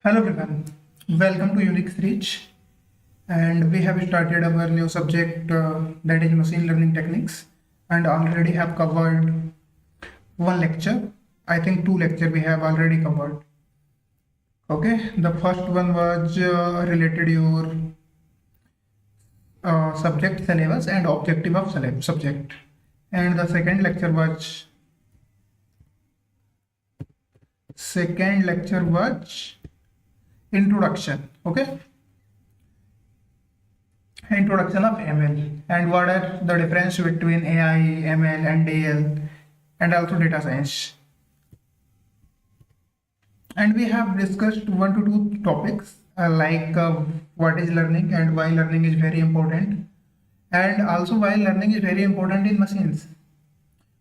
Hello everyone, welcome to Unix Reach, and we have started our new subject that is machine learning techniques, and already have covered one lecture. I think two lecture we have already covered. Okay, the first one was related your subject syllabus and objective of subject, and the second lecture was introduction. Okay, introduction of ML and what are the difference between AI, ML and AL, and also data science. And we have discussed 1 to 2 topics what is learning and why learning is very important, and also why learning is very important in machines.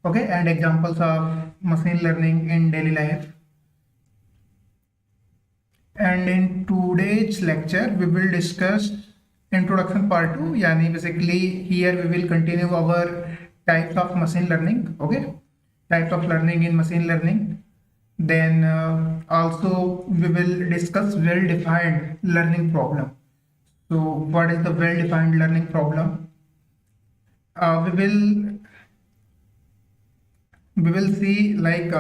Okay, and examples of machine learning in daily life. And in today's lecture we will discuss introduction part 2, yani basically here we will continue our types of machine learning. Okay, types of learning in machine learning. Then also we will discuss well-defined learning problem. So what is the well-defined learning problem? We will see like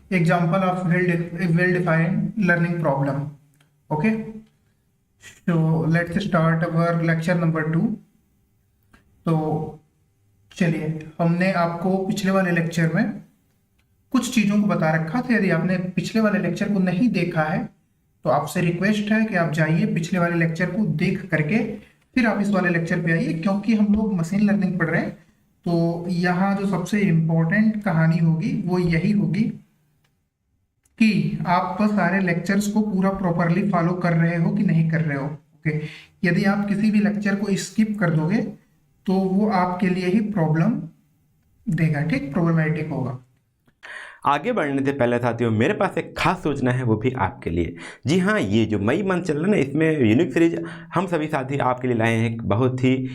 example of well-defined learning problem. Okay, so let's start our lecture number 2. तो चलिए, हमने आपको पिछले वाले lecture में कुछ चीज़ों को बता रखा था। यदि आपने पिछले वाले लेक्चर को नहीं देखा है तो आपसे रिक्वेस्ट है कि आप जाइए पिछले वाले लेक्चर को देख करके फिर आप इस वाले लेक्चर पे आइए, क्योंकि हम लोग मशीन लर्निंग पढ़ रहे हैं। तो यहाँ जो सबसे इम्पोर्टेंट कहानी होगी वो यही होगी कि आप सारे लेक्चर्स को पूरा प्रॉपरली फॉलो कर रहे हो कि नहीं कर रहे हो। ओके, यदि आप किसी भी लेक्चर को स्किप कर दोगे तो वो आपके लिए ही प्रॉब्लम देगा, ठीक, प्रॉब्लमेटिक होगा। आगे बढ़ने से पहले साथियों मेरे पास एक खास सूचना है, वो भी आपके लिए। जी हाँ, ये जो मई मंथ चल रहा है ना, इसमें यूनिक सीरीज हम सभी साथी आपके लिए लाए हैं एक बहुत ही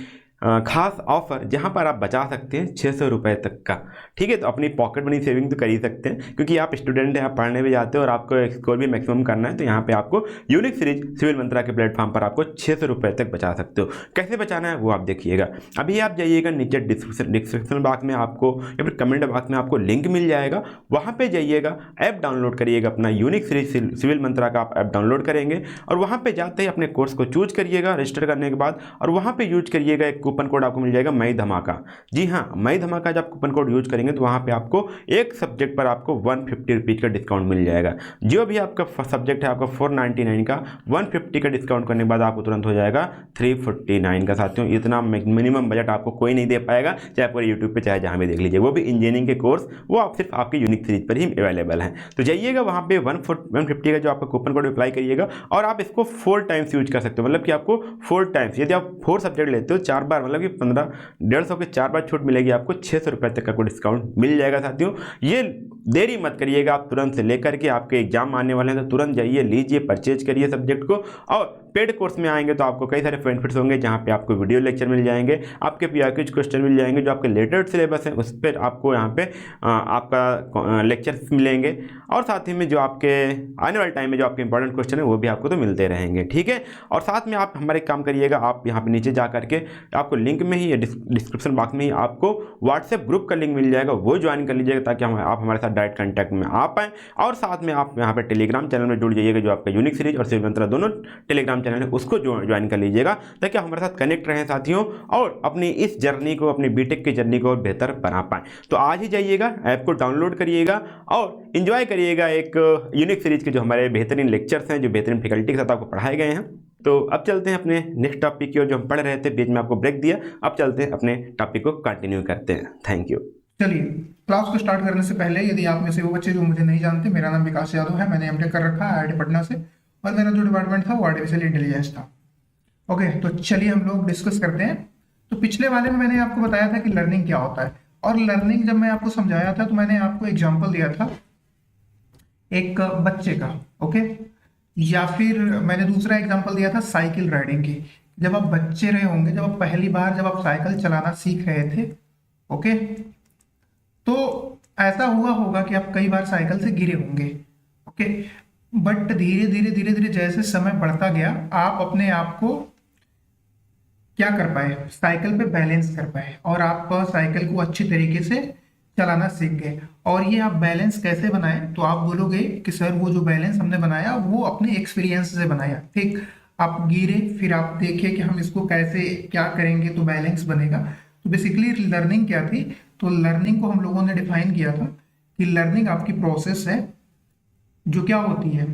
खास ऑफर, जहाँ पर आप बचा सकते हैं 600 रुपये तक का। ठीक है, तो अपनी पॉकेट मनी सेविंग तो कर ही सकते हैं, क्योंकि आप स्टूडेंट हैं, आप पढ़ने भी जाते हो और आपको स्कोर भी मैक्सिमम करना है। तो यहाँ पे आपको यूनिक सीरीज सिविल मंत्रा के प्लेटफॉर्म पर आपको 600 रुपये तक बचा सकते हो। कैसे बचाना है वो आप देखिएगा। अभी आप जाइएगा नीचे डिस्क्रिप्शन बॉक्स में आपको या फिर कमेंट बॉक्स में आपको लिंक मिल जाएगा, वहाँ पर जाइएगा, ऐप डाउनलोड करिएगा, अपना यूनिक सीरीज सिविल मंत्रा का आप ऐप डाउनलोड करेंगे और वहाँ पर जाते ही अपने कोर्स को चूज करिएगा रजिस्टर करने के बाद, और वहाँ पर यूज करिएगा एक कूपन कोड आपको मिल जाएगा मई धमाका। जी हाँ, मई धमाका जब कूपन कोड यूज करेंगे तो वहाँ पे आपको एक सब्जेक्ट पर आपको 150 रुपीज़ का डिस्काउंट मिल जाएगा। जो भी आपका सब्जेक्ट है आपका 499 का, 150 का डिस्काउंट करने के बाद आपको तुरंत हो जाएगा 349 का। साथियों, इतना मिनिमम बजट आपको कोई नहीं दे पाएगा, चाहे आप यूट्यूब पे चाहे जहाँ भी देख लीजिए, वो भी इंजीनियरिंग के कोर्स, वो आप सिर्फ आपके यूनिक सीरीज पर ही अवेलेबल हैं। तो जाइएगा वहाँ पे 150 का जो आपका कूपन कोड अप्लाई करिएगा और आप इसको 4 टाइम्स यूज कर सकते हो। मतलब कि आपको 4 टाइम्स, यदि आप 4 सब्जेक्ट लेते हो 4 बार, मतलब कि 150 के 4 बार छूट मिलेगी, आपको 600 रुपये तक का कोई डिस्काउंट मिल जाएगा। साथियों, ये देरी मत करिएगा, आप तुरंत से लेकर के, आपके एग्जाम आने वाले हैं तो तुरंत जाइए, लीजिए, परचेज करिए सब्जेक्ट को। और पेड कोर्स में आएंगे तो आपको कई सारे बेनिफिट्स होंगे, जहाँ पे आपको वीडियो लेक्चर मिल जाएंगे, आपके पीआईक्यू क्वेश्चन मिल जाएंगे, जो आपके लेटेस्ट सिलेबस है उस पर आपको यहाँ पे आपका लेक्चर्स मिलेंगे, और साथ ही में जो आपके आने वाले टाइम में जो आपके इंपॉर्टेंट क्वेश्चन है वो भी आपको तो मिलते रहेंगे। ठीक है, और साथ में आप हमारे काम करिएगा, आप यहाँ पे नीचे जा करके आपको लिंक में ही या डिस्क्रिप्शन बॉक्स में ही आपको व्हाट्सएप ग्रुप का लिंक मिल जाएगा, वो ज्वाइन कर लीजिएगा ताकि आप हमारे साथ डायरेक्ट कॉन्टैक्ट में आ पाएँ। और साथ में आप यहाँ पे टेलीग्राम चैनल में जुड़ जाइएगा, जो आपका यूनिक सीरीज और सिविल मंत्रा दोनों टेलीग्राम चैनल है उसको ज्वाइन कर लीजिएगा, ताकि आप हमारे साथ कनेक्ट रहें साथियों, और अपनी इस जर्नी को, अपनी बीटेक की जर्नी को और बेहतर बना पाएँ। तो आज ही जाइएगा, ऐप को डाउनलोड करिएगा और इन्जॉय करिएगा एक यूनिक सीरीज के जो हमारे बेहतरीन लेक्चर्स हैं, जो बेहतरीन फैकल्टी के साथ आपको पढ़ाए गए हैं। तो अब चलते हैं अपने नेक्स्ट टॉपिक की ओर, जो हम पढ़ रहे थे, बीच में आपको ब्रेक दिया, अब चलते हैं अपने टॉपिक को कंटिन्यू करते हैं। Thank you. चलिए, क्लास को स्टार्ट करने से पहले यदि आप में से वो बच्चे जो मुझे नहीं जानते, मेरा नाम विकास यादव है, मैंने एमटेक कर रखा है आईआईटी पटना से, और मेरा जो डिपार्टमेंट था वो आर्टिफिशियल इंटेलिजेंस था। ओके, तो चलिए हम लोग डिस्कस करते हैं। तो पिछले वाले में मैंने आपको बताया था कि लर्निंग क्या होता है, और लर्निंग जब मैं आपको समझाया था तो मैंने आपको एग्जाम्पल दिया था एक बच्चे का। ओके, या फिर मैंने दूसरा एग्जाम्पल दिया था साइकिल राइडिंग की। जब आप बच्चे रहे होंगे, जब आप पहली बार जब आप साइकिल चलाना सीख रहे थे, ओके, तो ऐसा हुआ होगा कि आप कई बार साइकिल से गिरे होंगे। ओके, बट धीरे धीरे धीरे धीरे जैसे समय बढ़ता गया, आप अपने आप को क्या कर पाए, साइकिल पे बैलेंस कर पाए और आप साइकिल को अच्छी तरीके से चलाना सीख गए। और ये आप बैलेंस कैसे बनाए, तो आप बोलोगे कि सर वो जो बैलेंस हमने बनाया वो अपने एक्सपीरियंस से बनाया। ठीक, आप गिरे, फिर आप देखे कि हम इसको कैसे क्या करेंगे तो बैलेंस बनेगा। तो बेसिकली लर्निंग क्या थी, तो लर्निंग को हम लोगों ने डिफाइन किया था कि लर्निंग आपकी प्रोसेस है जो क्या होती है,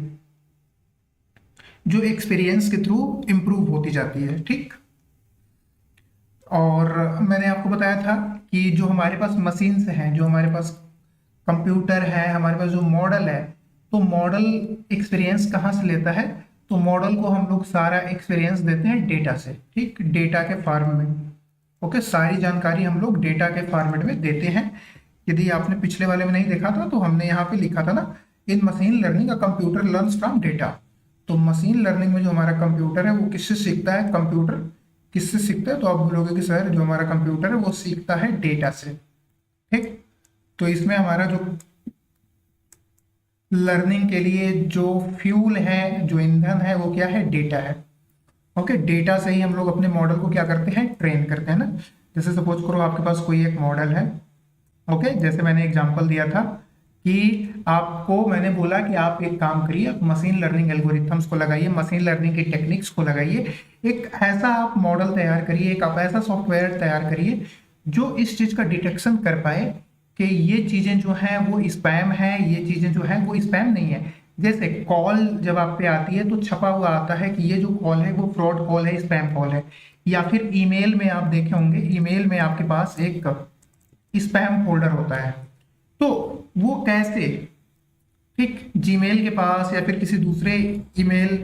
जो एक्सपीरियंस के थ्रू इम्प्रूव होती जाती है। ठीक, और मैंने आपको बताया था कि जो हमारे पास मशीन्स हैं, जो हमारे पास कंप्यूटर है, हमारे पास जो मॉडल है, तो मॉडल एक्सपीरियंस कहाँ से लेता है, तो मॉडल को हम लोग सारा एक्सपीरियंस देते हैं डेटा से। ठीक, डेटा के फॉर्म में। ओके, सारी जानकारी हम लोग डेटा के फॉर्मेट में देते हैं। यदि आपने पिछले वाले में नहीं देखा था तो हमने यहाँ पे लिखा था ना, in machine learning a computer learns from data. तो मशीन लर्निंग में जो हमारा कंप्यूटर है वो किससे सीखता है, कंप्यूटर किससे सीखता है, तो आप बोलोगे कि सर जो हमारा कंप्यूटर है वो सीखता है डेटा से। ठीक, तो इसमें हमारा जो लर्निंग के लिए जो फ्यूल है, जो ईंधन है, वो क्या है, डेटा है। ओके, डेटा से ही हम लोग अपने मॉडल को क्या करते हैं, ट्रेन करते हैं ना। जैसे सपोज करो आपके पास कोई एक मॉडल है। ओके, जैसे मैंने एग्जांपल दिया था कि आपको मैंने बोला कि आप एक काम करिए, आप मशीन लर्निंग एल्गोरिथम्स को लगाइए, मशीन लर्निंग की टेक्निक्स को लगाइए, एक ऐसा आप मॉडल तैयार करिए, एक आप ऐसा सॉफ्टवेयर तैयार करिए जो इस चीज का डिटेक्शन कर पाए कि ये चीजें जो हैं वो स्पैम है, ये चीजें जो हैं वो स्पैम नहीं है। जैसे कॉल जब आप पे आती है तो छपा हुआ आता है कि ये जो कॉल है वो फ्रॉड कॉल है, स्पैम कॉल है। या फिर ईमेल में आप देखे होंगे, ईमेल में आपके पास एक स्पैम फोल्डर होता है, तो वो कैसे, ठीक, जीमेल के पास या फिर किसी दूसरे ईमेल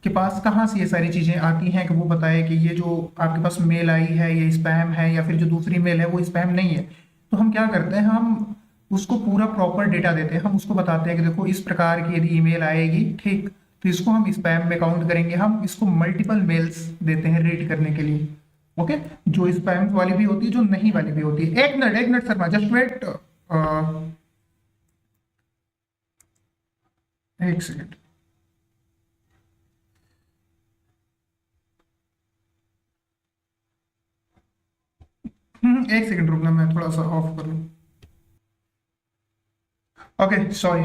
के पास कहाँ से ये सारी चीजें आती हैं कि वो बताए कि ये जो आपके पास मेल आई है ये स्पैम है, या फिर जो दूसरी मेल है वो स्पैम नहीं है। तो हम क्या करते हैं, हम उसको पूरा प्रॉपर डेटा देते हैं, हम उसको बताते हैं कि देखो इस प्रकार की यदि ईमेल आएगी, ठीक, तो इसको हम स्पैम में काउंट करेंगे। हम इसको मल्टीपल मेल्स देते हैं रीड करने के लिए। ओके, जो स्पैम वाली भी होती है, जो नहीं वाली भी होती है। एक मिनट शर्मा, जस्ट वेट, एक सेकेंड। एक सेकेंड रुकना, मैं थोड़ा सा ऑफ कर लूँ। Okay, sorry.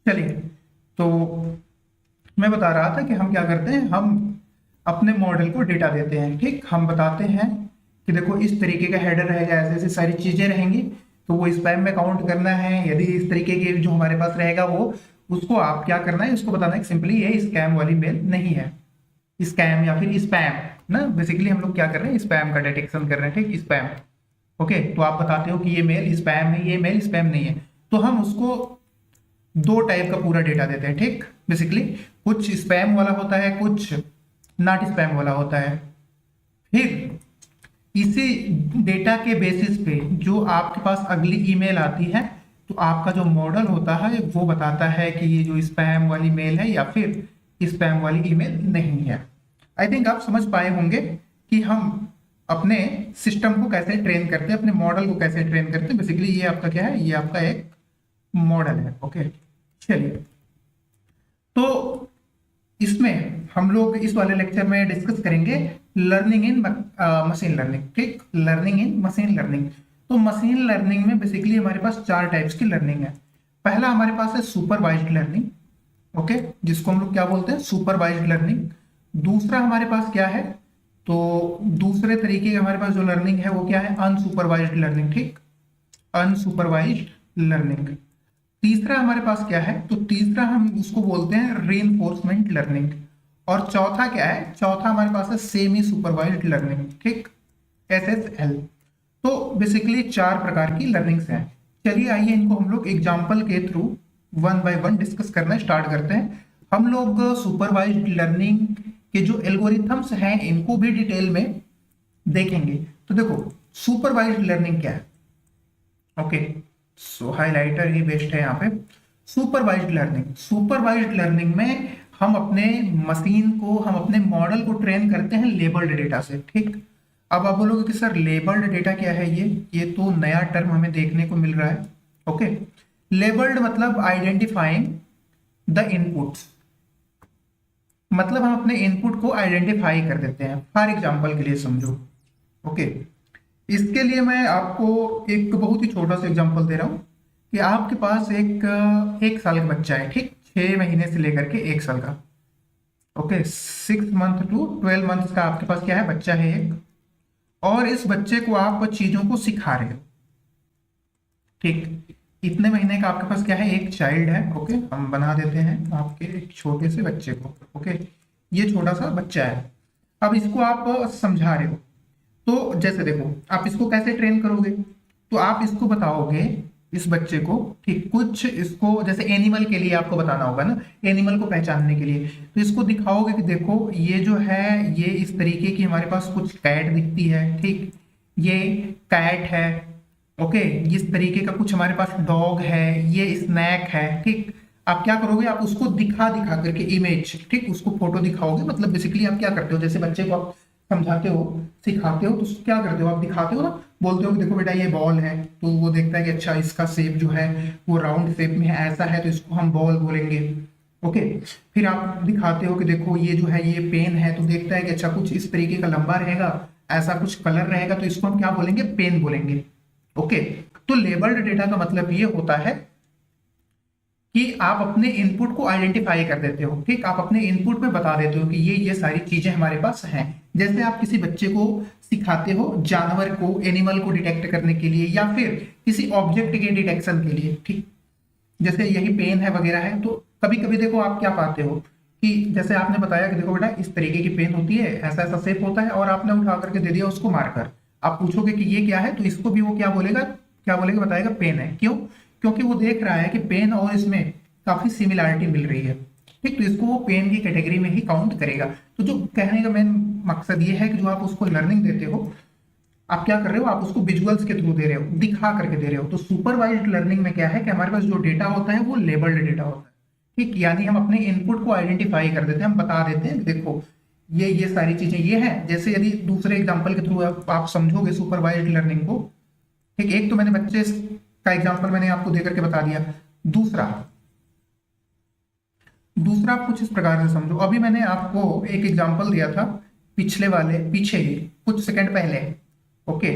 चलिए, तो मैं बता रहा था कि हम क्या करते हैं, हम अपने मॉडल को डेटा देते हैं। ठीक, हम बताते हैं कि देखो इस तरीके का हेडर रहेगा, ऐसे ऐसे सारी चीजें रहेंगी, तो वो स्पैम में काउंट करना है। यदि इस तरीके के जो हमारे पास रहेगा वो, उसको आप क्या करना है, उसको बताना है कि सिंपली ये स्कैम वाली मेल नहीं है, स्कैम या फिर स्पैम ना। बेसिकली हम लोग क्या कर रहे हैं, स्पैम का डिटेक्शन कर रहे हैं। ठीक, स्पैम। ओके, तो आप बताते हो कि ये मेल स्पैम है, ये मेल स्पैम नहीं है, तो हम उसको दो टाइप का पूरा डेटा देते हैं। ठीक, बेसिकली कुछ स्पैम वाला होता है, कुछ नॉट स्पैम वाला होता है। फिर इसी डेटा के बेसिस पे जो आपके पास अगली ईमेल आती है, तो आपका जो मॉडल होता है वो बताता है कि ये जो स्पैम वाली मेल है या फिर स्पैम वाली ईमेल नहीं है। आई थिंक आप समझ पाए होंगे कि हम अपने सिस्टम को कैसे ट्रेन करते हैं, अपने मॉडल को कैसे ट्रेन करते हैं। बेसिकली ये आपका क्या है, ये आपका एक मॉडल है। ओके, चलिए, तो इसमें हम लोग इस वाले लेक्चर में डिस्कस करेंगे लर्निंग इन मशीन लर्निंग। ठीक, लर्निंग इन मशीन लर्निंग। तो मशीन लर्निंग में बेसिकली हमारे पास चार टाइप्स की लर्निंग है। पहला हमारे पास है सुपरवाइज्ड लर्निंग। ओके, जिसको हम लोग क्या बोलते हैं, सुपरवाइज्ड लर्निंग। दूसरा हमारे पास क्या है, तो दूसरे तरीके की हमारे पास जो लर्निंग है वो क्या है, अनसुपरवाइज्ड लर्निंग। ठीक, अनसुपरवाइज्ड लर्निंग। तीसरा हमारे पास क्या है, तो तीसरा हम उसको बोलते हैं रीइंफोर्समेंट लर्निंग। और चौथा क्या है, चौथा हमारे पास है सेमी सुपरवाइज्ड लर्निंग। ठीक, SSL। तो बेसिकली चार प्रकार की लर्निंग्स हैं। चलिए आइए इनको हम लोग एग्जाम्पल के through one by one discuss करना स्टार्ट करते हैं। हम लोग सुपरवाइज्ड लर्निंग के जो एल्गोरिथम्स हैं इनको भी डिटेल में देखेंगे। तो देखो सुपरवाइज्ड लर्निंग क्या है। ओके, सो हाइलाइटर ही बेस्ट है यहाँ पे। सुपरवाइज्ड लर्निंग, सुपरवाइज्ड लर्निंग में हम अपने मशीन को, हम अपने मॉडल को ट्रेन करते हैं लेबल्ड डेटा से। ठीक, अब आप बोलोगे कि सर लेबल्ड डेटा क्या है, ये तो नया टर्म हमें देखने को मिल रहा है। ओके, लेबल्ड मतलब आइडेंटिफाइंग द इनपुट्स, मतलब हम अपने इनपुट को आइडेंटिफाई कर देते हैं। फॉर एग्जांपल के लिए समझो, ओके। इसके लिए मैं आपको एक बहुत ही छोटा सा एग्जांपल दे रहा हूँ कि आपके पास एक साल का बच्चा है, ठीक, 6 महीने से लेकर के 1 साल का, ओके, 6 मंथ टू 12 मंथ का आपके पास क्या है, बच्चा है एक, और इस बच्चे को आप चीजों को सिखा रहे हो, ठीक। इतने महीने का आपके पास क्या है, एक चाइल्ड है, ओके, हम बना देते हैं आपके एक छोटे से बच्चे को, ओके। ये छोटा सा बच्चा है, अब इसको आप समझा रहे हो, तो जैसे देखो आप इसको कैसे ट्रेन करोगे, तो आप इसको बताओगे इस बच्चे को, ठीक, कुछ इसको जैसे एनिमल के लिए आपको बताना होगा ना, एनिमल को पहचानने के लिए, तो इसको दिखाओगे कि देखो ये जो है ये इस तरीके की हमारे पास कुछ कैट दिखती है, ठीक, ये कैट है, ओके, इस तरीके का कुछ हमारे पास डॉग है, ये स्नैक है, ठीक। आप क्या करोगे, आप उसको दिखा दिखा करके इमेज, ठीक, उसको फोटो दिखाओगे, मतलब बेसिकली आप क्या करते हो, जैसे बच्चे को आप समझाते हो, सिखाते हो, तो क्या करते हो, आप दिखाते हो ना, बोलते हो कि देखो बेटा ये बॉल है, तो वो देखता है कि अच्छा इसका शेप जो है वो राउंड शेप में है, ऐसा है, तो इसको हम बॉल बोलेंगे, ओके। फिर आप दिखाते हो कि देखो ये जो है ये पेन है, तो देखता है कि अच्छा कुछ इस तरीके का लंबा रहेगा, ऐसा कुछ कलर रहेगा, तो इसको हम क्या बोलेंगे, पेन बोलेंगे, ओके। तो लेबल्ड डेटा का मतलब ये होता है कि आप अपने इनपुट को आइडेंटिफाई कर देते हो, ठीक, आप अपने इनपुट में बता देते हो कि ये सारी चीजें हमारे पास हैं। जैसे आप किसी बच्चे को सिखाते हो जानवर को, एनिमल को डिटेक्ट करने के लिए, या फिर किसी ऑब्जेक्ट के डिटेक्शन के लिए, ठीक, जैसे यही पेन है वगैरह है, तो कभी कभी देखो आप क्या पाते हो कि जैसे आपने बताया कि देखो बेटा इस तरीके की पेन होती है, ऐसा ऐसा शेप होता है, और आपने उठा करके दे दिया उसको मारकर, आप पूछोगे कि ये क्या है, तो इसको भी वो क्या बोलेगा, बताएगा पेन है। क्यों? क्योंकि वो देख रहा है कि पेन और इसमें काफी सिमिलैरिटी मिल रही है, ठीक, तो इसको वो पेन की कैटेगरी में ही काउंट करेगा। तो जो कहने का मेन मकसद ये है कि जो आप उसको लर्निंग देते हो, आप क्या कर रहे हो, आप उसको विजुअल्स के थ्रू दे रहे हो, दिखा करके दे रहे हो। तो सुपरवाइज्ड लर्निंग में क्या है कि हमारे पास जो डेटा होता है वो लेबल्ड डेटा होता है, ठीक, यानी हम अपने इनपुट को आइडेंटिफाई कर देते हैं, हम बता देते हैं कि देखो ये सारी चीजें ये हैं। जैसे यदि दूसरे एग्जांपल के थ्रू आप समझोगे सुपरवाइज्ड लर्निंग को, ठीक, एक तो मैंने बच्चे का एग्जांपल मैंने आपको देकर के बता दिया, दूसरा आप कुछ इस प्रकार से समझो। अभी मैंने आपको एक एग्जांपल दिया था पीछे ही कुछ सेकंड पहले, ओके,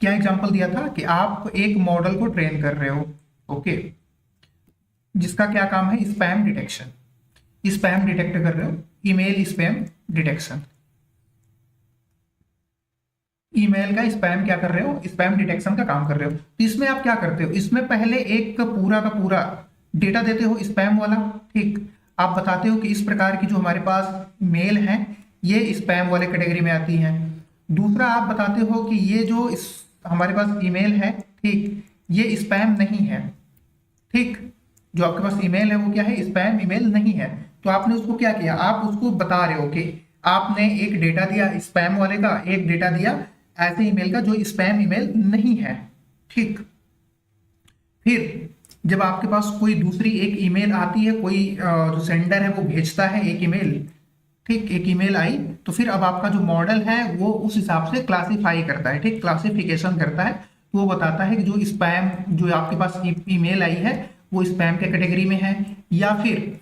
क्या एग्जांपल दिया था कि आप एक मॉडल को ट्रेन कर रहे हो, ओके, जिसका क्या काम है, स्पैम डिटेक्शन, स्पैम डिटेक्ट कर रहे हो, ईमेल स्पैम डिटेक्शन, ईमेल का स्पैम क्या कर रहे हो, स्पैम डिटेक्शन का काम कर रहे हो। तो इसमें आप क्या करते हो, इसमें पहले एक पूरा का पूरा डेटा देते हो स्पैम वाला, ठीक, आप बताते हो कि इस प्रकार की जो हमारे पास मेल है ये स्पैम वाले कैटेगरी में आती हैं। दूसरा आप बताते हो कि ये जो हमारे पास ईमेल है, ठीक, ये स्पैम नहीं है, ठीक, जो आपके पास ईमेल है वो क्या है, स्पैम ईमेल नहीं है। तो आपने उसको क्या किया, आप उसको बता रहे हो कि आपने एक डेटा दिया स्पैम वाले का, एक डेटा दिया ऐसे ईमेल का जो स्पैम ईमेल नहीं है, ठीक। फिर जब आपके पास कोई दूसरी एक ईमेल आती है, कोई जो सेंडर है वो भेजता है एक ईमेल, ठीक, एक ईमेल आई, तो फिर अब आपका जो मॉडल है वो उस हिसाब से क्लासिफाई करता है, ठीक, क्लासिफिकेशन करता है। तो वो बताता है कि जो स्पैम जो आपके पास ईमेल आई है वो स्पैम के कैटेगरी में है, या फिर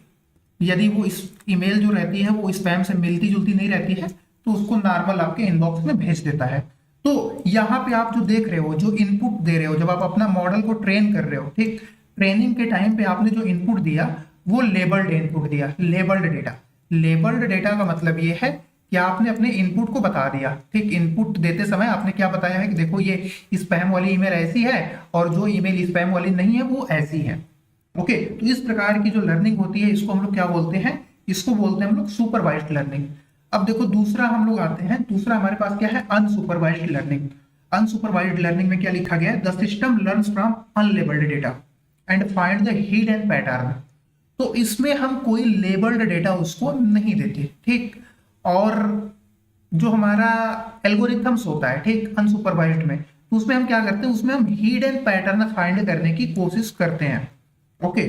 यदि वो इस ईमेल जो रहती है वो स्पैम से मिलती जुलती नहीं रहती है तो उसको नॉर्मल आपके इनबॉक्स में भेज देता है। तो यहाँ पे आप जो देख रहे हो, जो इनपुट दे रहे हो, जब आप अपना मॉडल को ट्रेन कर रहे हो, ठीक, ट्रेनिंग के टाइम पे आपने जो इनपुट दिया वो लेबल्ड इनपुट दिया, लेबल्ड डेटा। लेबल्ड डेटा का मतलब ये है कि आपने अपने इनपुट को बता दिया, ठीक, इनपुट देते समय आपने क्या बताया है कि देखो ये स्पैम वाली ईमेल ऐसी है और जो ईमेल स्पैम वाली नहीं है वो ऐसी है, ओके। तो इस प्रकार की जो लर्निंग होती है इसको हम लोग क्या बोलते हैं, इसको बोलते हैं हम लोग सुपरवाइज्ड लर्निंग। अब देखो दूसरा हम लोग आते हैं, दूसरा हमारे पास क्या है, अनसुपरवाइज्ड लर्निंग। अनसुपरवाइज्ड लर्निंग में क्या लिखा गया है, the system learns from unlabelled data and find the hidden pattern. तो इसमें हम कोई लेबल्ड डेटा उसको नहीं देते, ठीक, और जो हमारा एल्गोरिथम्स होता है, ठीक, अनसुपरवाइज्ड में, तो उसमें हम क्या करते हैं, उसमें हम हिडन पैटर्न फाइंड करने की कोशिश करते हैं, ओके।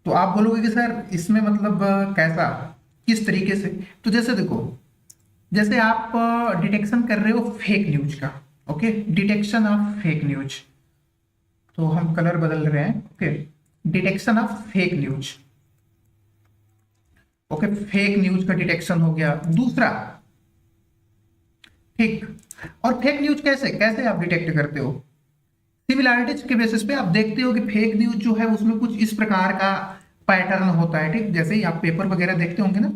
तो आप बोलोगे कि सर इसमें मतलब कैसा, किस तरीके से, तो जैसे देखो, जैसे आप डिटेक्शन कर रहे हो फेक न्यूज का, okay, detection of fake news, तो हम कलर बदल रहे हैं, okay, detection of fake news. Okay, fake news का डिटेक्शन हो गया दूसरा। ठीक, और फेक न्यूज कैसे कैसे आप डिटेक्ट करते हो? सिमिलैरिटीज के बेसिस पे आप देखते हो कि फेक न्यूज जो है उसमें कुछ इस प्रकार का पैटर्न होता है। ठीक, जैसे ही आप पेपर वगैरह देखते होंगे ना,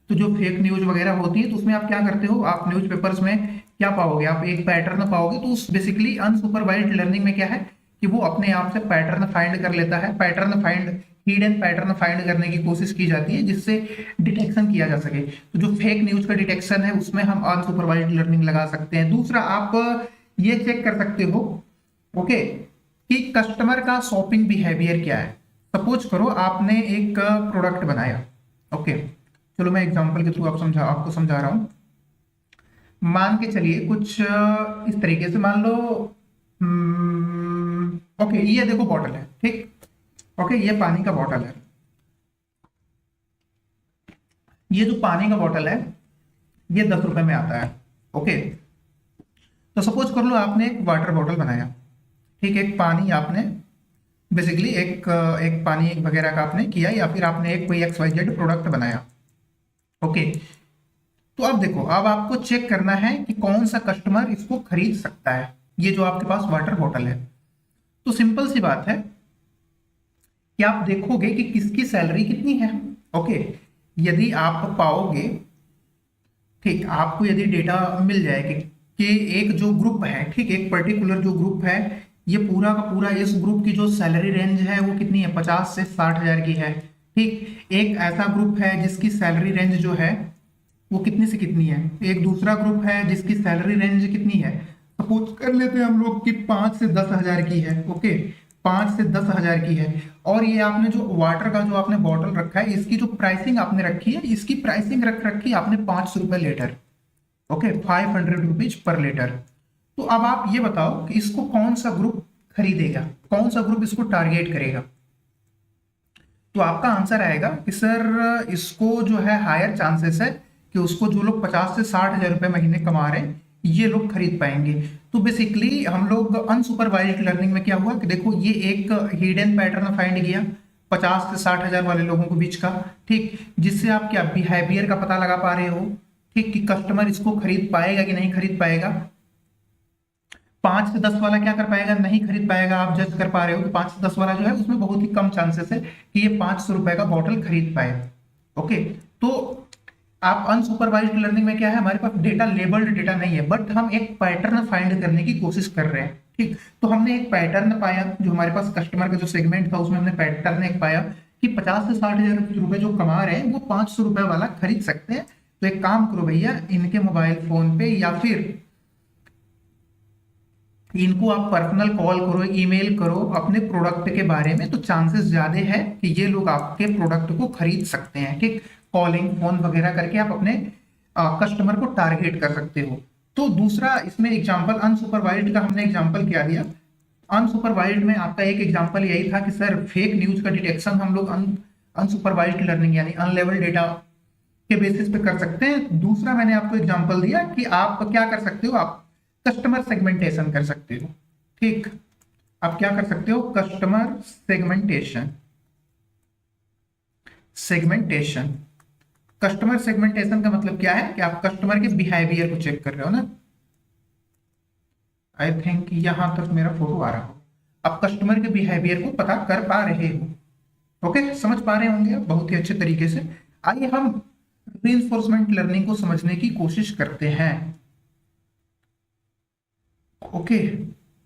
तो जो फेक न्यूज वगैरह होती है तो उसमें आप क्या करते हो, आप न्यूज पेपर्स में क्या पाओगे, आप एक पैटर्न पाओगे। तो उस बेसिकली अनसुपरवाइज्ड लर्निंग में क्या है कि वो अपने आप से पैटर्न फाइंड कर लेता है, pattern find, hidden pattern find करने की कोशिश की जाती है जिससे डिटेक्शन किया जा सके। तो जो फेक न्यूज का डिटेक्शन है उसमें हम अनसुपरवाइज्ड लर्निंग लगा सकते हैं। दूसरा, आप ये चेक कर सकते हो ओके कि कस्टमर का शॉपिंग बिहेवियर क्या है। सपोज करो आपने एक प्रोडक्ट बनाया। ओके, चलो मैं एग्जांपल के थ्रू आपको समझा रहा हूं। मान के चलिए कुछ इस तरीके से मान लो, ओके ये देखो बॉटल है। ठीक, ओके ये पानी का बॉटल है। ये जो पानी का बॉटल है ये 10 रुपए में आता है। ओके, तो सपोज कर लो आपने एक वाटर बॉटल बनाया। ठीक, एक पानी आपने बेसिकली एक पानी एक वगैरह का आपने किया, या फिर आपने एक कोई XYZ प्रोडक्ट बनाया। ओके, तो अब देखो, अब आपको चेक करना है कि कौन सा कस्टमर इसको खरीद सकता है, ये जो आपके पास वाटर बॉटल है। तो सिंपल सी बात है कि आप देखोगे कि किसकी सैलरी कितनी है। ओके, यदि आप पाओगे, ठीक, आपको यदि डेटा मिल जाए कि एक जो ग्रुप है, ठीक, एक पर्टिकुलर जो ग्रुप है, ये पूरा का पूरा इस ग्रुप की जो सैलरी रेंज है वो कितनी है, 50 से 60 हजार की है। ठीक, एक ऐसा ग्रुप है जिसकी सैलरी रेंज जो है वो कितनी से कितनी है, एक दूसरा ग्रुप है जिसकी सैलरी रेंज कितनी है, सपोज कर लेते हैं हम लोग कि 5 से 10 हजार की है। ओके, 5 से 10 हजार की है। और ये आपने जो वाटर का जो आपने बॉटल रखा है, इसकी जो प्राइसिंग आपने रखी है, इसकी प्राइसिंग रख रखी है आपने 500 रुपए litre. Okay, 500 rupees per litre. तो अब आप ये बताओ कि इसको कौन सा ग्रुप खरीदेगा, कौन सा ग्रुप इसको टारगेट करेगा। तो आपका आंसर आएगा कि सर इसको जो है हायर चांसेस है कि उसको जो लोग 50 से 60 हजार रुपए महीने कमा रहे हैं ये लोग खरीद पाएंगे। तो बेसिकली हम लोग अनसुपरवाइज्ड लर्निंग में क्या हुआ कि देखो ये एक हिडन पैटर्न फाइंड किया 50 से 60 हजार वाले लोगों के बीच का। ठीक, जिससे आप क्या बिहेवियर का पता लगा पा रहे हो, ठीक, कि कस्टमर इसको खरीद पाएगा कि नहीं खरीद पाएगा। 5 से 10 वाला क्या कर पाएगा, नहीं खरीद पाएगा। आप जज कर पा रहे हो कि 5 से 10 वाला जो है उसमें बहुत ही कम चांसेस है कि ये 500 रुपए का बॉटल खरीद पाए। ओके, तो आप अनसुपरवाइज्ड लर्निंग में क्या है, हमारे पास डेटा लेबल्ड डेटा नहीं है, बट हम एक पैटर्न फाइंड करने की कोशिश कर रहे हैं। ठीक, तो हमने एक पैटर्न पाया, जो हमारे पास कस्टमर का जो सेगमेंट था उसमें हमने पैटर्न एक पाया कि 50 से 60 हजार रुपए जो कमा रहे हैं वो 500 रुपए वाला खरीद सकते हैं। तो एक काम करो भैया, इनके मोबाइल फोन पे या फिर इनको आप पर्सनल कॉल करो, ईमेल करो अपने प्रोडक्ट के बारे में, तो चांसेस ज्यादा है कि ये लोग आपके प्रोडक्ट को खरीद सकते हैं। ठीक, कॉलिंग फोन वगैरह करके आप अपने कस्टमर को टारगेट कर सकते हो। तो दूसरा इसमें एग्जांपल अनसुपरवाइज्ड का हमने एग्जांपल क्या दिया, अनसुपरवाइज्ड में आपका एक एग्जांपल यही था कि सर फेक न्यूज का डिटेक्शन हम लोग अनसुपरवाइज्ड लर्निंग यानी अनलेवल डेटा के बेसिस पे कर सकते हैं। दूसरा मैंने आपको एग्जांपल दिया कि आप क्या कर सकते हो, आप कस्टमर सेगमेंटेशन कर सकते हो। ठीक, आप क्या कर सकते हो, customer segmentation. Segmentation, customer segmentation का मतलब क्या है कि आप कस्टमर के बिहेवियर को चेक कर रहे हो ना। आई थिंक यहां तक मेरा फोटो आ रहा हो, आप कस्टमर के बिहेवियर को पता कर पा रहे हो। ओके, समझ पा रहे होंगे आप बहुत ही अच्छे तरीके से। आइए हम रीइंफोर्समेंट लर्निंग को समझने की कोशिश करते हैं। Okay,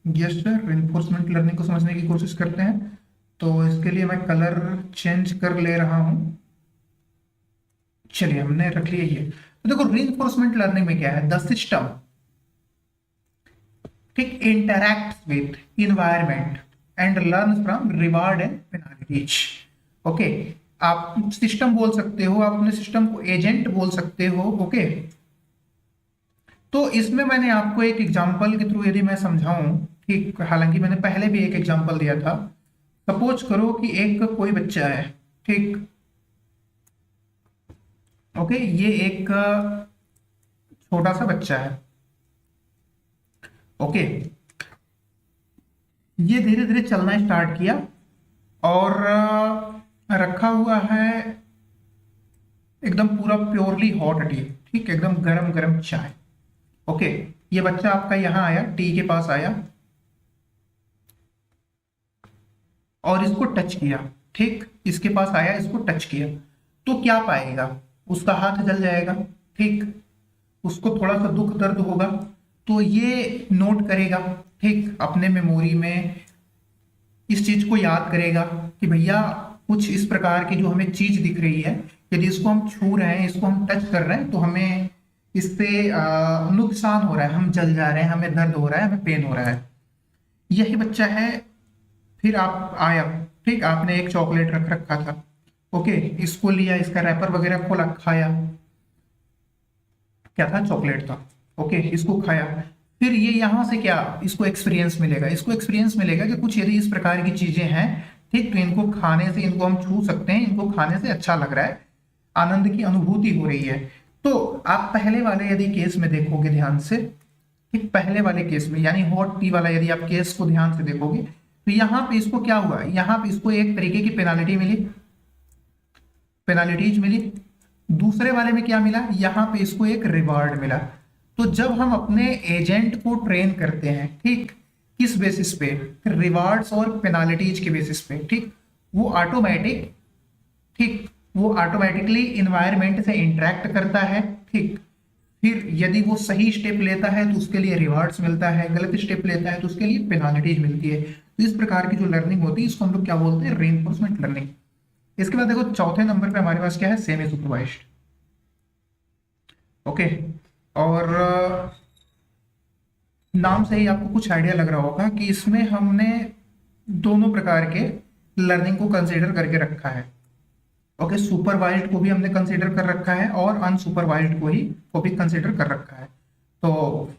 yes sir, reinforcement learning को समझने की कोशिश करते हैं। तो इसके लिए मैं कलर चेंज कर ले रहा हूं। चलिए हमने रख लिया ये। तो देखो रीइंफोर्समेंट लर्निंग में क्या है, द सिस्टम, ठीक, interact with environment and learn from reward and penalties. Okay, आप सिस्टम बोल सकते हो, आप अपने सिस्टम को एजेंट बोल सकते हो। ओके, तो इसमें मैंने आपको एक एग्जांपल के थ्रू यदि मैं समझाऊं, ठीक, हालांकि मैंने पहले भी एक एग्जांपल दिया था। सपोज करो कि एक कोई बच्चा है। ठीक, ओके, ये एक छोटा सा बच्चा है। ओके, ये धीरे धीरे चलना स्टार्ट किया। और रखा हुआ है एकदम पूरा प्योरली हॉट टी, ठीक, एकदम गरम गरम चाय। ओके, ये बच्चा आपका यहाँ आया, टी के पास आया और इसको टच किया, ठीक, इसके पास आया, इसको टच किया, तो क्या पाएगा? उसका हाथ जल जाएगा, ठीक, उसको थोड़ा सा दुख दर्द होगा, तो ये नोट करेगा, ठीक, अपने मेमोरी में इस चीज को याद करेगा कि भैया कुछ इस प्रकार की जो हमें चीज दिख रही है, यदि इसको हम छू रहे हैं, इसको हम टच कर रहे हैं, तो हमें इससे नुकसान हो रहा है, हम जल जा रहे हैं, हमें दर्द हो रहा है, हमें पेन हो रहा है। यही बच्चा है। फिर आप आया, ठीक, आपने एक चॉकलेट रख रखा था, ओके, इसको लिया, इसका रैपर वगैरह खोला, खाया, क्या था? चॉकलेट था, ओके, इसको खाया। फिर ये यहाँ से क्या इसको एक्सपीरियंस मिलेगा? इसको एक्सपीरियंस मिलेगा कि कुछ यदि इस प्रकार की चीजें हैं, ठीक, तो इनको खाने से, इनको हम छू सकते हैं, इनको खाने से अच्छा लग रहा है, आनंद की अनुभूति हो रही है। तो आप पहले वाले यदि केस में देखोगे ध्यान से, ठीक, पहले वाले केस में यानी हॉट टी वाला यदि आप केस को ध्यान से देखोगे, तो यहाँ पे इसको क्या हुआ? यहाँ पे इसको एक तरीके की पेनाल्टी मिली, पेनाल्टीज मिली। दूसरे वाले में क्या मिला? यहाँ पे इसको एक रिवार्ड मिला। तो जब हम अपने एजेंट को ट्रेन करते हैं, ठीक, किस बेसिस पे? रिवार्ड्स और पेनाल्टीज के बेसिस पे, ठीक, वो ऑटोमेटिक, ठीक, वो ऑटोमेटिकली इन्वायरमेंट से इंटरेक्ट करता है, ठीक। फिर यदि वो सही स्टेप लेता है तो उसके लिए रिवार्ड्स मिलता है, गलत स्टेप लेता है तो उसके लिए पेनाल्टीज मिलती है। तो इस प्रकार की जो लर्निंग होती है इसको हम लोग क्या बोलते हैं? Reinforcement learning. इसके बाद देखो चौथे नंबर पे हमारे पास क्या है? Semi supervised. ओके, और नाम से ही आपको कुछ आइडिया लग रहा होगा कि इसमें हमने दोनों प्रकार के लर्निंग को कंसीडर करके रखा है। ओके, सुपरवाइज्ड को भी हमने कंसीडर कर रखा है और अनसुपरवाइज्ड को भी कंसीडर कर रखा है। तो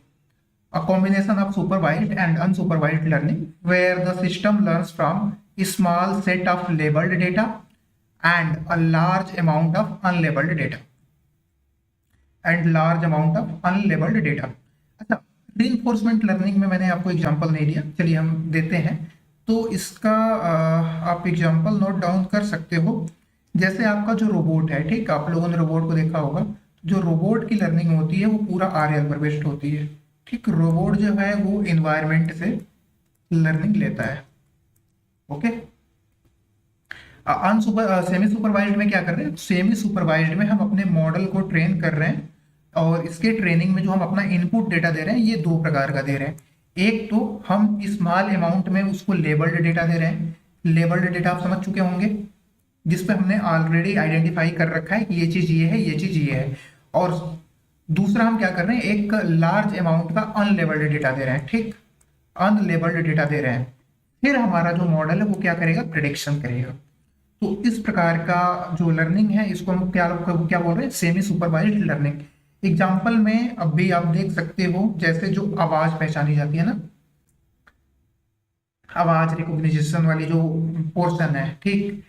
a combination of supervised and unsupervised learning where the system learns from a small set of labeled data and a large amount of unlabeled data अच्छा, reinforcement learning में मैंने आपको एग्जांपल नहीं दिया, चलिए हम देते हैं। तो इसका आप एग्जांपल नोट डाउन कर सकते हो। जैसे आपका जो रोबोट है, ठीक, आप लोगों ने रोबोट को देखा होगा, जो रोबोट की लर्निंग होती है वो पूरा आरएल पर बेस्ड होती है, ठीक। रोबोट जो है वो इन्वायरमेंट से लर्निंग लेता है। ओके, सेमी सुपरवाइज्ड में क्या कर रहे हैं? सेमी सुपरवाइज्ड में हम अपने मॉडल को ट्रेन कर रहे हैं और इसके ट्रेनिंग में जो हम अपना इनपुट डेटा दे रहे हैं ये दो प्रकार का दे रहे हैं। एक तो हम स्मॉल अमाउंट में उसको लेबल्ड डेटा दे रहे हैं। लेबल्ड डेटा आप समझ चुके होंगे, जिसपे हमने ऑलरेडी आइडेंटिफाई कर रखा है कि ये चीज ये है, ये चीज ये है। और दूसरा हम क्या कर रहे हैं? एक लार्ज अमाउंट का अनलेबल्ड डेटा दे रहे हैं, ठीक, अनलेबल्ड डेटा दे रहे हैं। फिर हमारा जो मॉडल है वो क्या करेगा? प्रेडिक्शन करेगा। तो इस प्रकार का जो लर्निंग है इसको हम क्या बोल रहे हैं? Semi supervised learning. एग्जाम्पल में अब भी आप देख सकते हो, जैसे जो आवाज पहचानी जाती है ना, आवाज रिकॉग्निशन वाली जो पोर्शन है, ठीक,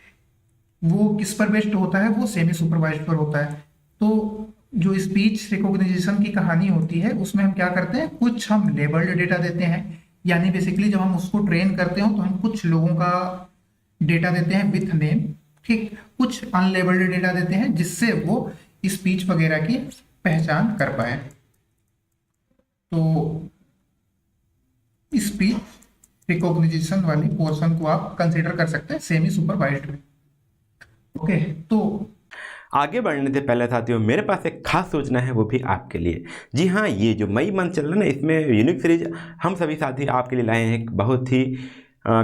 वो किस पर बेस्ड होता है? वो सेमी सुपरवाइज्ड पर होता है। तो जो स्पीच रिकॉग्निशन की कहानी होती है उसमें हम क्या करते हैं? कुछ हम लेबल्ड डेटा देते हैं, यानी बेसिकली जब हम उसको ट्रेन करते हो तो हम कुछ लोगों का डेटा देते हैं विथ नेम, ठीक, कुछ अनलेबल्ड डेटा देते हैं जिससे वो स्पीच वगैरह की पहचान कर पाए। तो स्पीच रिकॉग्निशन वाली पोर्शन को आप कंसीडर कर सकते हैं सेमी सुपरवाइज्ड में। ओके, तो आगे बढ़ने से पहले साथियों मेरे पास एक खास सूचना है, वो भी आपके लिए। जी हाँ, ये जो मई मंथ चल रहा है ना, इसमें यूनिक सीरीज हम सभी साथी आपके लिए लाए हैं एक बहुत ही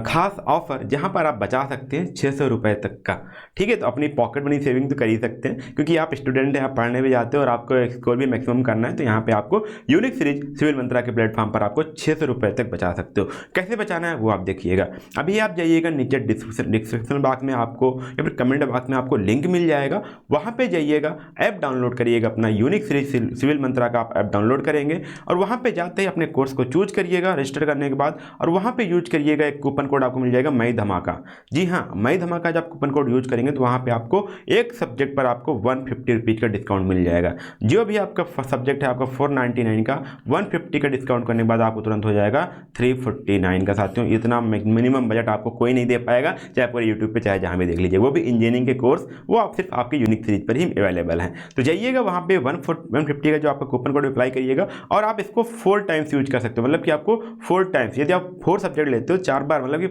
खास ऑफर, जहां पर आप बचा सकते हैं 600 रुपये तक का। ठीक है, तो अपनी पॉकेट मनी सेविंग तो कर ही सकते हैं, क्योंकि आप स्टूडेंट हैं, आप पढ़ने भी जाते हो और आपको स्कोर भी मैक्सिमम करना है। तो यहाँ पे आपको यूनिक सीरीज सिविल मंत्रा के प्लेटफॉर्म पर आपको 600 रुपये तक बचा सकते हो। कैसे बचाना है वो आप देखिएगा। अभी आप जाइएगा नीचे डिस्क्रिप्शन बॉक्स में आपको या फिर कमेंट बॉक्स में आपको लिंक मिल जाएगा, वहाँ पर जाइएगा, ऐप डाउनलोड करिएगा, अपना यूनिक सीरीज सिविल मंत्रा का आप ऐप डाउनलोड करेंगे और वहाँ पर जाते ही अपने कोर्स को चूज करिएगा रजिस्टर करने के बाद, और वहाँ पर यूज करिएगा एक कूपन कोड आपको मिल जाएगा मई धमाका। जी हाँ, मई धमाका जब कूपन कोड यूज करेंगे तो वहाँ पे आपको एक सब्जेक्ट पर आपको 150 रुपीज़ का डिस्काउंट मिल जाएगा। जो भी आपका सब्जेक्ट है आपका 499 का, 150 का डिस्काउंट करने के बाद आपको तुरंत हो जाएगा 349 का। साथियों इतना मिनिमम बजट आपको कोई नहीं दे पाएगा, चाहे पूरे यूट्यूब पे चाहे जहाँ भी देख लीजिए, वो भी इंजीनियरिंग के कोर्स, वो आप सिर्फ आपके यूनिक सीरीज पर ही अवेलेबल हैं। तो जाइएगा वहाँ पे 150 का जो आपका कूपन कोड अप्लाई करिएगा और आप इसको 4 टाइम्स यूज कर सकते हो। मतलब कि आपको 4 टाइम्स, यदि आप 4 सब्जेक्ट लेते हो 4 बार, मतलब कि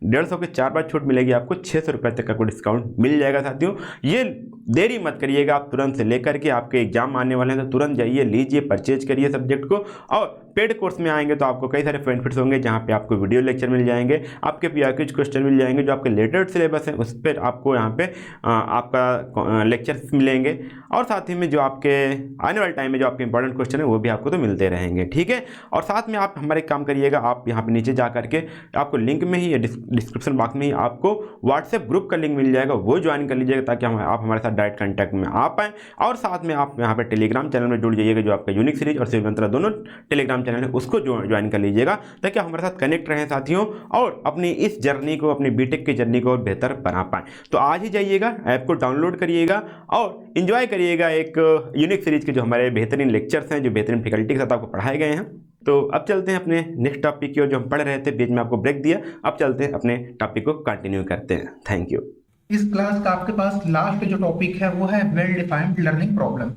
150 के 4 बार छूट मिलेगी आपको, 600 रुपये तक का कोई डिस्काउंट मिल जाएगा। साथियों ये देरी मत करिएगा, आप तुरंत से लेकर के, आपके एग्जाम आने वाले हैं तो तुरंत जाइए, लीजिए, परचेज करिए सब्जेक्ट को। और पेड कोर्स में आएंगे तो आपको कई सारे बेनिफिट्स होंगे, जहाँ पे आपको वीडियो लेक्चर मिल जाएंगे, आपके पीआरक्यूज क्वेश्चन मिल जाएंगे, जो आपके लेटेस्ट सिलेबस है उस पर आपको यहाँ पे आपका लेक्चर्स मिलेंगे, और साथ ही में जो आपके आने वाले टाइम में जो आपके इंपॉर्टेंट क्वेश्चन है वो भी आपको तो मिलते रहेंगे, ठीक है। और साथ में आप हमारे काम करिएगा, आप यहाँ पे नीचे जा करके आपको लिंक में ही, डिस्क्रिप्शन बॉक्स में ही आपको व्हाट्सएप ग्रुप का लिंक मिल जाएगा, वो ज्वाइन कर लीजिएगा ताकि आप हमारे साथ डायरेक्ट कॉन्टैक्ट में आ पाएँ। और साथ में आप यहाँ पे टेलीग्राम चैनल में जुड़ जाइएगा, जो आपका यूनिक सीरीज और शिव मंत्रा दोनों टेलीग्राम चैनल है उसको ज्वाइन कर लीजिएगा, ताकि आप हमारे साथ कनेक्ट रहें साथियों, और अपनी इस जर्नी को, अपनी बीटेक की जर्नी को और बेहतर बना पाएँ। तो आज ही जाइएगा, ऐप को डाउनलोड करिएगा और इन्जॉय करिएगा एक यूनिक सीरीज के जो हमारे बेहतरीन लेक्चर्स हैं, जो बेहतरीन फैकल्टी के साथ आपको पढ़ाए गए हैं। तो अब चलते हैं अपने नेक्स्ट टॉपिक की ओर, जो हम पढ़ रहे थे, बीच में आपको ब्रेक दिया, अब चलते हैं अपने टॉपिक को कंटिन्यू करते हैं। Thank you. इस क्लास का आपके पास लास्ट जो टॉपिक है वो है वेल डिफाइंड लर्निंग प्रॉब्लम।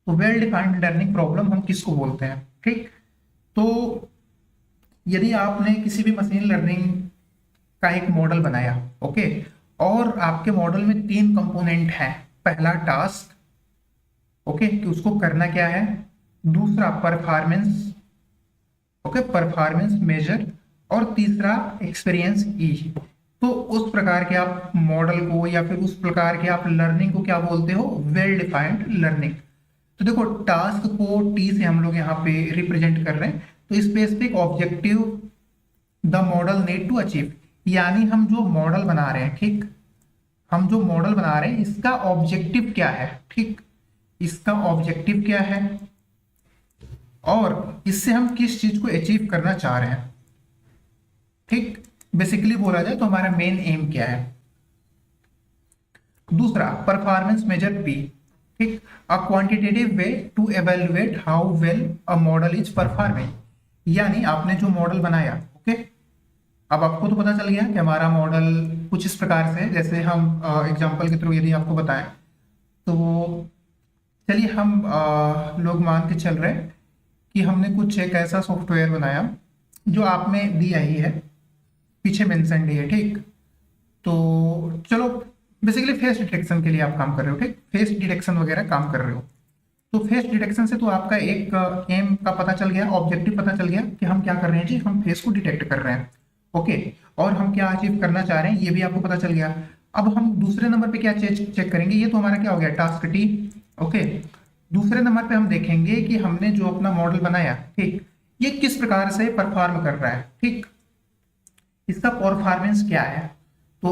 तो वेल डिफाइंड लर्निंग प्रॉब्लम हम किसको बोलते हैं, ठीक। तो यदि आपने किसी भी मशीन लर्निंग का एक मॉडल बनाया, ओके, और आपके मॉडल में 3 कंपोनेंट हैं। पहला टास्क, ओके, कि उसको करना क्या है, दूसरा परफॉर्मेंस, ओके, परफॉर्मेंस मेजर, और तीसरा एक्सपीरियंस ई। तो उस प्रकार के आप मॉडल को या फिर उस प्रकार के आप लर्निंग को क्या बोलते हो, वेल डिफाइंड लर्निंग। तो देखो, टास्क को टी से हम लोग यहाँ पे रिप्रेजेंट कर रहे हैं। तो specific objective the model need to achieve, यानी हम जो मॉडल बना रहे हैं, ठीक, हम जो मॉडल बना रहे हैं इसका ऑब्जेक्टिव क्या है, ठीक, इसका ऑब्जेक्टिव क्या है और इससे हम किस चीज को अचीव करना चाह रहे हैं, ठीक। बेसिकली बोला जाए तो हमारा मेन एम क्या है। दूसरा परफॉर्मेंस मेजर पी, ठीक, a quantitative way to evaluate how well a model is performing, यानी आपने जो मॉडल बनाया, ओके, अब आपको तो पता चल गया कि हमारा मॉडल कुछ इस प्रकार से है। जैसे हम एग्जांपल के थ्रू यदि आपको बताएं तो चलिए हम लोग मान के चल रहे हैं कि हमने कुछ एक ऐसा सॉफ्टवेयर बनाया जो आप में दिया ही है, पीछे मेंशन ही है, ठीक। तो चलो बेसिकली फेस डिटेक्शन के लिए आप काम कर रहे हो, ठीक, फेस डिटेक्शन वगैरह काम कर रहे हो। तो फेस डिटेक्शन से तो आपका एक एम का पता चल गया, ऑब्जेक्टिव पता चल गया कि हम क्या कर रहे हैं जी, हम फेस को डिटेक्ट कर रहे हैं, ओके, और हम क्या अचीव करना चाह रहे हैं ये भी आपको पता चल गया। अब हम दूसरे नंबर पे क्या चेक करेंगे, ये तो हमारा क्या हो गया, टास्क टी, ओके। दूसरे नंबर पे हम देखेंगे कि हमने जो अपना मॉडल बनाया, ठीक, ये किस प्रकार से परफॉर्म कर रहा है, ठीक, इसका परफॉर्मेंस क्या है। तो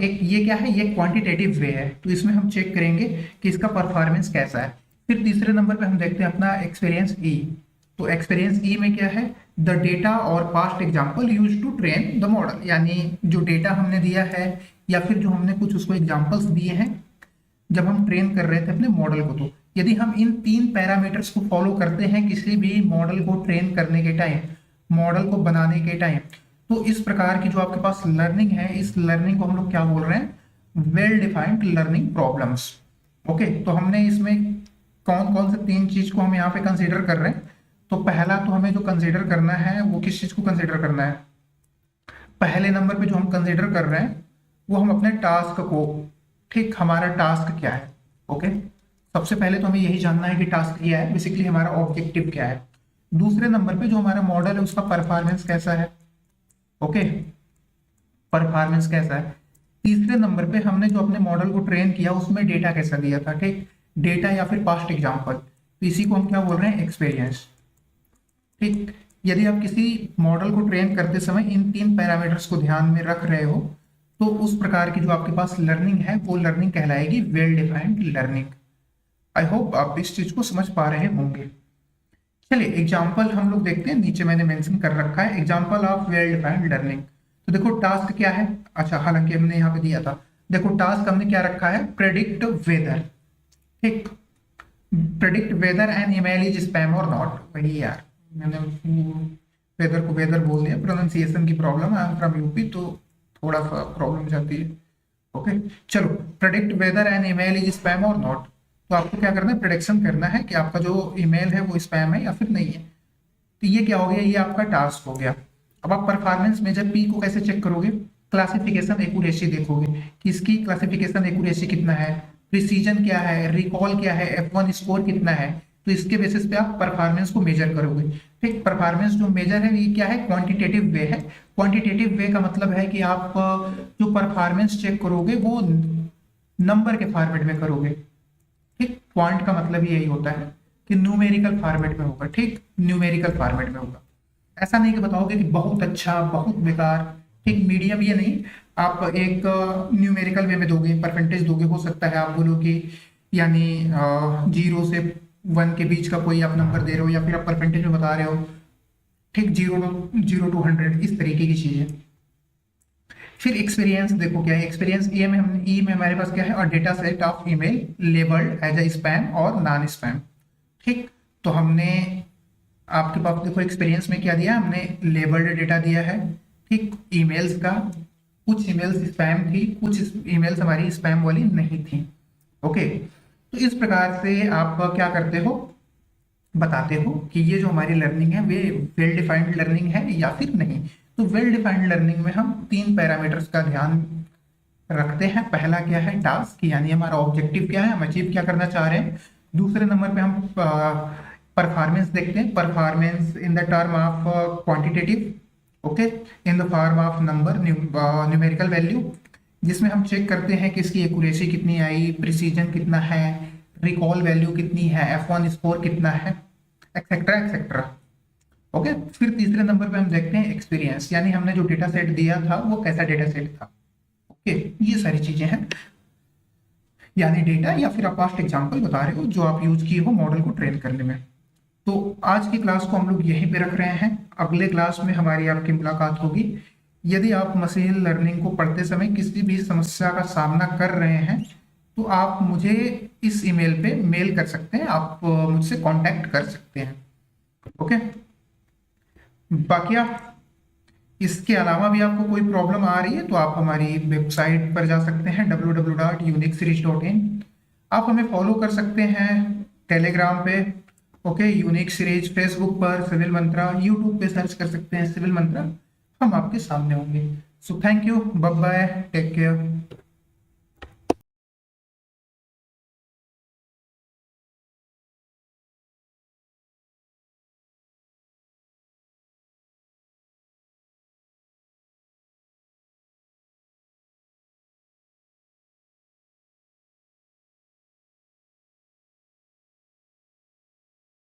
एक ये क्या है, ये क्वांटिटेटिव वे है, तो इसमें हम चेक करेंगे कि इसका परफॉर्मेंस कैसा है। फिर तीसरे नंबर पे हम देखते हैं अपना एक्सपीरियंस ई। तो एक्सपीरियंस ई में क्या है, द डेटा और past example use to train the model, यानी जो डेटा हमने दिया है या फिर जो हमने कुछ उसको एग्जाम्पल्स दिए हैं जब हम ट्रेन कर रहे थे अपने मॉडल को। तो यदि हम इन 3 पैरामीटर्स को फॉलो करते हैं किसी भी मॉडल को ट्रेन करने के टाइम, मॉडल को बनाने के टाइम, तो इस प्रकार की जो आपके पास लर्निंग है, इस लर्निंग को हम लोग क्या बोल रहे हैं, well defined learning problems, okay. तो हमने इसमें कौन कौन से 3 चीज को हम यहाँ पे कंसीडर कर रहे हैं। तो पहला तो हमें जो कंसीडर करना है वो किस चीज को कंसीडर करना है, पहले नंबर पे जो हम कंसीडर कर रहे हैं वो हम अपने टास्क को, ठीक, हमारा टास्क क्या है, ओके। सबसे पहले तो हमें यही जानना है कि टास्क क्या है, बेसिकली हमारा ऑब्जेक्टिव क्या है। दूसरे नंबर पे जो हमारा मॉडल है उसका परफॉर्मेंस कैसा है, ओके, परफॉर्मेंस कैसा है। तीसरे नंबर पे हमने जो अपने मॉडल को ट्रेन किया उसमें डेटा कैसा दिया था, ठीक, डेटा या फिर पास्ट एग्जांपल, तो इसी को हम क्या बोल रहे हैं, एक्सपीरियंस, ठीक। यदि आप किसी मॉडल को ट्रेन करते समय इन 3 पैरामीटर्स को ध्यान में रख रहे हो तो उस प्रकार की जो आपके पास लर्निंग है वो लर्निंग कहलाएगी well defined learning. I hope आप इस चीज को समझ पा रहे होंगे। चलिए एग्जाम्पल हम लोग देखते हैं, नीचे मैंने मेंशन कर रखा है example of well defined learning. तो देखो टास्क क्या है, अच्छा हालांकि हमने यहाँ पे दिया था, देखो टास्क हमने क्या रखा है, प्रेडिक्ट वेदर, ठीक, predict weather and email is spam और नॉट। वही यार मैंने वेदर को वेदर बोल दिया, प्रोनाउंसिएशन की problem, I am from UP तो थोड़ा सा प्रॉब्लम जाती है। ओके चलो, predict weather and email is spam और नॉट। तो आपको क्या करना है, प्रेडिक्शन करना है कि आपका जो ईमेल है वो स्पैम है या फिर नहीं है। तो ये क्या हो गया, ये आपका टास्क हो गया। अब आप परफॉर्मेंस मेजर पी को कैसे चेक करोगे, क्लासिफिकेशन एक्यूरेसी देखोगे कि इसकी क्लासिफिकेशन एक्यूरेसी कितना है, प्रिसीजन क्या है, रिकॉल क्या है, F1 स्कोर कितना है। तो इसके बेसिस पे आप परफॉर्मेंस को मेजर करोगे। ठीक, परफॉर्मेंस जो मेजर है ये क्या है, क्वांटिटेटिव वे है। क्वांटिटेटिव वे का मतलब है कि आप जो परफॉर्मेंस चेक करोगे वो नंबर के फॉर्मेट में करोगे। ठीक, क्वांट का मतलब यही होता है कि न्यूमेरिकल फॉर्मेट में होगा। ठीक, न्यूमेरिकल फॉर्मेट में होगा। ऐसा नहीं कि बताओगे कि बहुत अच्छा बहुत बेकार, ठीक, मीडियम ये नहीं। आप एक न्यूमेरिकल वे में दोगे, परसेंटेज दोगे, हो सकता है आप बोलो कि यानी 0 से 1 के बीच का कोई आप नंबर दे रहे हो या फिर आप परसेंटेज में बता रहे हो। ठीक, 0 to 100 इस तरीके की चीजें। फिर एक्सपीरियंस देखो क्या है, एक्सपीरियंस ई में हमने ई में हमारे पास क्या है, और data set of email labelled as a spam और नॉन स्पैम। ठीक, तो हमने आपके पास देखो एक्सपीरियंस में क्या दिया, हमने लेबल्ड डेटा दिया है। ठीक, ईमेल्स का, कुछ ईमेल्स स्पैम थी, कुछ ईमेल्स हमारी स्पैम वाली नहीं थी। ओके, तो इस प्रकार से आप क्या करते हो, बताते हो कि ये जो हमारी लर्निंग है वे वेल डिफाइंड लर्निंग है या फिर नहीं। तो वेल डिफाइंड लर्निंग में हम 3 पैरामीटर्स का ध्यान रखते हैं। पहला क्या है, टास्क, यानी हमारा ऑब्जेक्टिव क्या है, हम अचीव क्या करना चाह रहे हैं। दूसरे नंबर पे हम परफॉर्मेंस देखते हैं, performance in the term of quantitative, okay, in the form of number, numerical value, जिसमें हम चेक करते हैं कि इसकी एक्यूरेसी कितनी आई, प्रिसीजन कितना है, रिकॉल वैल्यू कितनी है, F1 स्कोर कितना है, एक्सेट्रा एक्सेट्रा। ओके, फिर तीसरे नंबर पे हम देखते हैं एक्सपीरियंस, यानी हमने जो डेटा सेट दिया था वो कैसा डेटा सेट था। ओके, ये सारी चीजें हैं, यानी डेटा या फिर आप पास्ट एग्जांपल बता रहे हो जो आप यूज किए हो मॉडल को ट्रेन करने में। तो आज की क्लास को हम लोग यहीं पे रख रहे हैं, अगले क्लास में हमारी आपकी मुलाकात होगी। यदि आप मशीन लर्निंग को पढ़ते समय किसी भी समस्या का सामना कर रहे हैं तो आप मुझे इस ईमेल पे मेल कर सकते हैं, आप मुझसे कांटेक्ट कर सकते हैं। ओके, बाकी इसके अलावा भी आपको कोई प्रॉब्लम आ रही है तो आप हमारी वेबसाइट पर जा सकते हैं www.uniqueseries.in। आप हमें फॉलो कर सकते हैं टेलीग्राम पे, ओके, यूनिक सीरीज, फेसबुक पर सिविल मंत्रा, यूट्यूब पे सर्च कर सकते हैं सिविल मंत्रा, हम आपके सामने होंगे। So thank you, bye bye, take care.